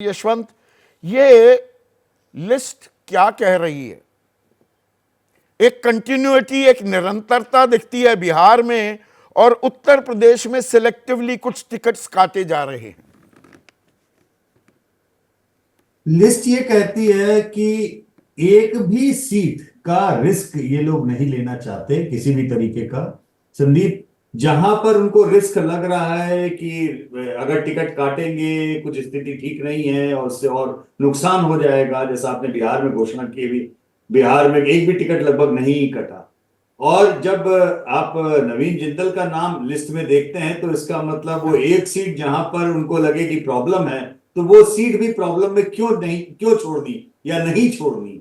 यशवंत, ये लिस्ट क्या कह रही है? एक कंटिन्यूटी, एक निरंतरता दिखती है बिहार में, और उत्तर प्रदेश में सिलेक्टिवली कुछ टिकट्स काटे जा रहे हैं। लिस्ट ये कहती है कि एक भी सीट का रिस्क ये लोग नहीं लेना चाहते किसी भी तरीके का। संदीप, जहां पर उनको रिस्क लग रहा है कि अगर टिकट काटेंगे कुछ स्थिति ठीक नहीं है और उससे और नुकसान हो जाएगा, जैसा आपने बिहार में घोषणा की भी, बिहार में एक भी टिकट लगभग नहीं कटा। और जब आप नवीन जिंदल का नाम लिस्ट में देखते हैं तो इसका मतलब वो एक सीट जहां पर उनको लगे कि प्रॉब्लम है, तो वो सीट भी प्रॉब्लम में क्यों छोड़नी या नहीं छोड़नी।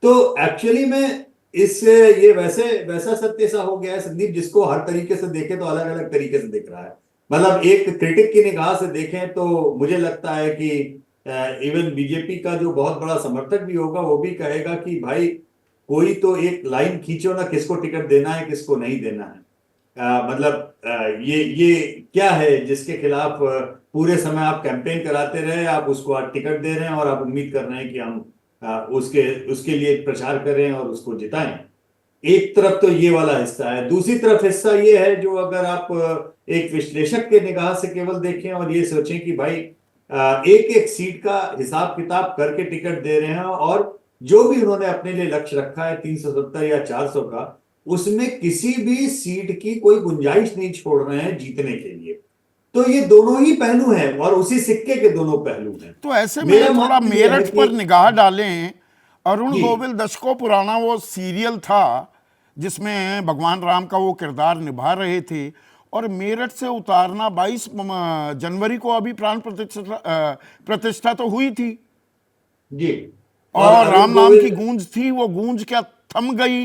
तो एक्चुअली में इस ये वैसे वैसा सत्य सा हो गया है संदीप, जिसको हर तरीके से देखें तो अलग अलग तरीके से दिख रहा है। मतलब एक क्रिटिक की निगाह से देखें तो मुझे लगता है कि इवन बीजेपी का जो बहुत बड़ा समर्थक भी होगा वो भी कहेगा कि भाई कोई तो एक लाइन खींचो ना, किसको टिकट देना है किसको नहीं देना है। मतलब ये क्या है जिसके खिलाफ पूरे समय आप कैंपेन कराते रहे, आप उसको आज टिकट दे रहे हैं और आप उम्मीद कर रहे हैं कि हम उसके उसके लिए प्रचार करें और उसको जिताएं। एक तरफ तो ये वाला हिस्सा है, दूसरी तरफ हिस्सा ये है जो अगर आप एक विश्लेषक के निगाह से केवल देखें और ये सोचें कि भाई एक एक सीट का हिसाब किताब करके टिकट दे रहे हैं, और जो भी उन्होंने अपने लिए लक्ष्य रखा है 370 या 400 का, उसमें किसी भी सीट की कोई गुंजाइश नहीं छोड़ रहे हैं जीतने के लिए। तो ये दोनों ही पहलू हैं और उसी सिक्के के दोनों पहलू हैं। तो ऐसे में मेरा थोड़ा मानना यह है मेरठ पर कि निगाह डालें। अरुण जी गोविल दशकों पुराना वो सीरियल था जिसमें भगवान राम का वो किरदार निभा रहे थे, और मेरठ से उतारना 22 जनवरी को अभी प्राण प्रतिष्ठा तो हुई थी, जी। और और राम अरुण नाम की गोविल, गूंज थी। वो गूंज क्या थम गई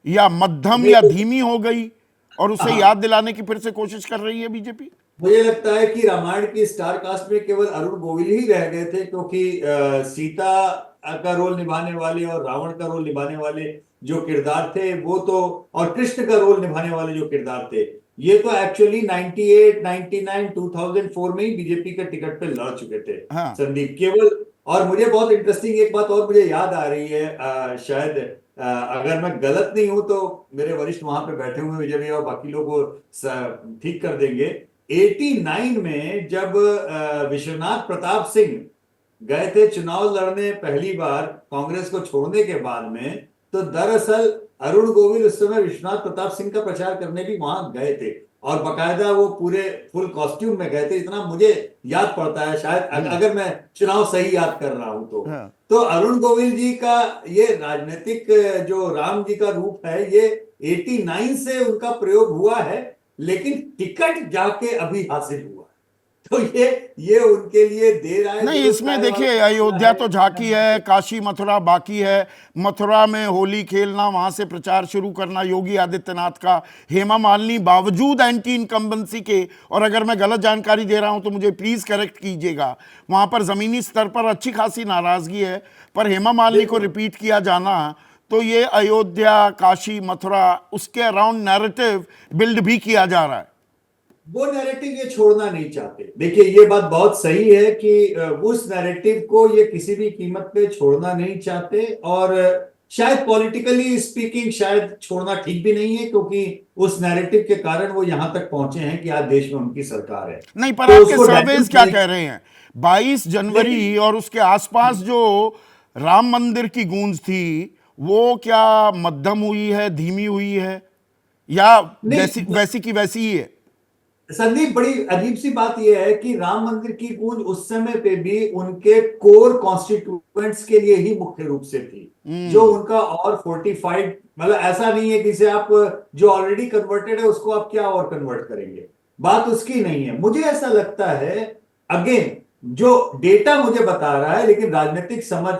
या मध्यम या देखो, धीमी हो गई, और उसे याद हाँ, दिलाने की फिर से कोशिश कर रही है बीजेपी। मुझे लगता है कि रामायण की स्टार कास्ट में केवल अरुण गोविल ही रह गए थे, क्योंकि सीता का रोल निभाने वाले और रावण का रोल निभाने वाले जो किरदार थे वो तो, और कृष्ण का रोल निभाने वाले जो किरदार थे, ये तो एक्चुअली 98, 99, 2004 में ही बीजेपी के टिकट पे लड़ चुके थे हाँ, संदीप, केवल। और मुझे बहुत इंटरेस्टिंग एक बात और मुझे याद आ रही है, शायद अगर मैं गलत नहीं हूं तो मेरे वरिष्ठ वहां पे बैठे हुए विजय भैया और बाकी लोग वो ठीक कर देंगे। 89 में जब विश्वनाथ प्रताप सिंह गए थे चुनाव लड़ने पहली बार कांग्रेस को छोड़ने के बाद में, तो दरअसल अरुण गोविल उस समय विश्वनाथ प्रताप सिंह का प्रचार करने भी वहां गए थे, और बकायदा वो पूरे फुल कॉस्ट्यूम में गए थे, इतना मुझे याद पड़ता है। शायद अगर मैं चुनाव सही याद कर रहा हूं हाँ। तो अरुण गोविल जी का ये राजनीतिक जो राम जी का रूप है, ये 89 से उनका प्रयोग हुआ है, लेकिन टिकट जाके अभी हासिल हुआ। तो ये उनके लिए देर आए नहीं, दुरुस्त इसमें आए वाला देखिए मामला अयोध्या है। तो झांकी है, काशी मथुरा बाकी है। मथुरा में होली खेलना, वहां से प्रचार शुरू करना योगी आदित्यनाथ का, हेमा मालिनी बावजूद एंटी इनकम्बेंसी के, और अगर मैं गलत जानकारी दे रहा हूं तो मुझे प्लीज करेक्ट कीजिएगा, वहां पर जमीनी स्तर पर अच्छी खासी नाराजगी है, पर हेमा मालिनी को देखो, रिपीट किया जाना, तो ये अयोध्या काशी मथुरा उसके अराउंड नैरेटिव बिल्ड भी किया जा रहा है। वो नैरेटिव ये छोड़ना नहीं चाहते। देखिए, ये बात बहुत सही है कि उस नैरेटिव को ये किसी भी कीमत पे छोड़ना नहीं चाहते, और शायद पॉलिटिकली स्पीकिंग शायद छोड़ना ठीक भी नहीं है, क्योंकि उस नैरेटिव के कारण वो यहां तक पहुंचे हैं कि आज देश में उनकी सरकार है। नहीं, पर तो आपके उसको सर्वेज डाइल्यूट क्या नहीं। कह रहे हैं? 22 जनवरी लेकिन और उसके आसपास जो राम मंदिर की गूंज थी, वो क्या मध्यम हुई है, धीमी हुई है, या जैसी नहीं वैसी की वैसी ही है? संदीप, बड़ी अजीब सी बात यह है कि राम मंदिर की गूंज उस समय पे भी उनके कोर कॉन्स्टिट्यूएंट्स के लिए ही मुख्य रूप से थी। जो हम्म। उनका और फोर्टिफाइड, मतलब ऐसा नहीं है कि इसे आप जो ऑलरेडी कन्वर्टेड है उसको आप क्या और कन्वर्ट करेंगे, बात उसकी नहीं है। मुझे ऐसा लगता है, अगेन, जो डेटा मुझे बता रहा है, लेकिन राजनीतिक समझ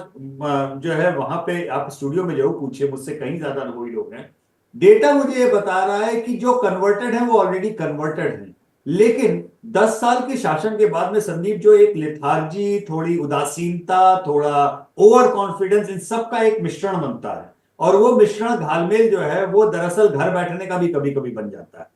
जो है वहां पे आप स्टूडियो में जरूर पूछिए, मुझसे कहीं ज्यादा अनुभवी लोग हैं। डेटा मुझे ये बता रहा है कि जो कन्वर्टेड है वो ऑलरेडी कन्वर्टेड है, लेकिन 10 साल के शासन के बाद में संदीप जो एक लेथार्जी, थोड़ी उदासीनता, थोड़ा ओवर कॉन्फिडेंस, इन सब का एक मिश्रण बनता है, और वो मिश्रण घालमेल जो है वो दरअसल घर बैठने का भी कभी कभी बन जाता है।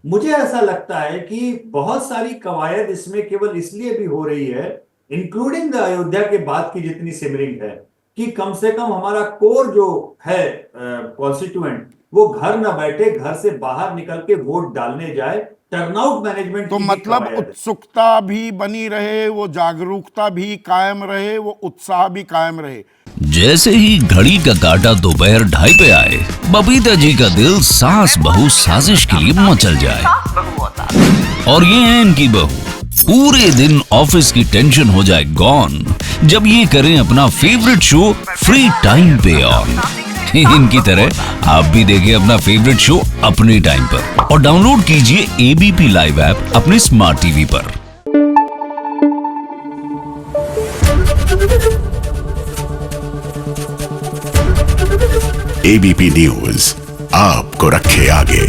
मुझे ऐसा लगता है कि बहुत सारी कवायद इसमें केवल इसलिए भी हो रही है इंक्लूडिंग द अयोध्या के बाद की जितनी सिमरिंग है, कि कम से कम हमारा कोर जो है कॉन्स्टिट्यूएंट वो घर ना बैठे, घर से बाहर निकल के वोट डालने जाए, टर्नआउट मैनेजमेंट तो की भी मतलब कवायद है। उत्सुकता भी बनी रहे, वो जागरूकता भी कायम रहे, वो उत्साह भी कायम रहे। जैसे ही घड़ी का काटा दोपहर 2:30 पे आए, बबीता जी का दिल सास बहू साजिश के लिए मचल जाए। और ये है इनकी बहू, पूरे दिन ऑफिस की टेंशन हो जाए गॉन जब ये करें अपना फेवरेट शो फ्री टाइम पे ऑन। इनकी तरह आप भी देखिए अपना फेवरेट शो अपने टाइम पर और डाउनलोड कीजिए एबीपी लाइव ऐप अपने स्मार्ट टीवी पर। एबीपी न्यूज आपको रखे आगे।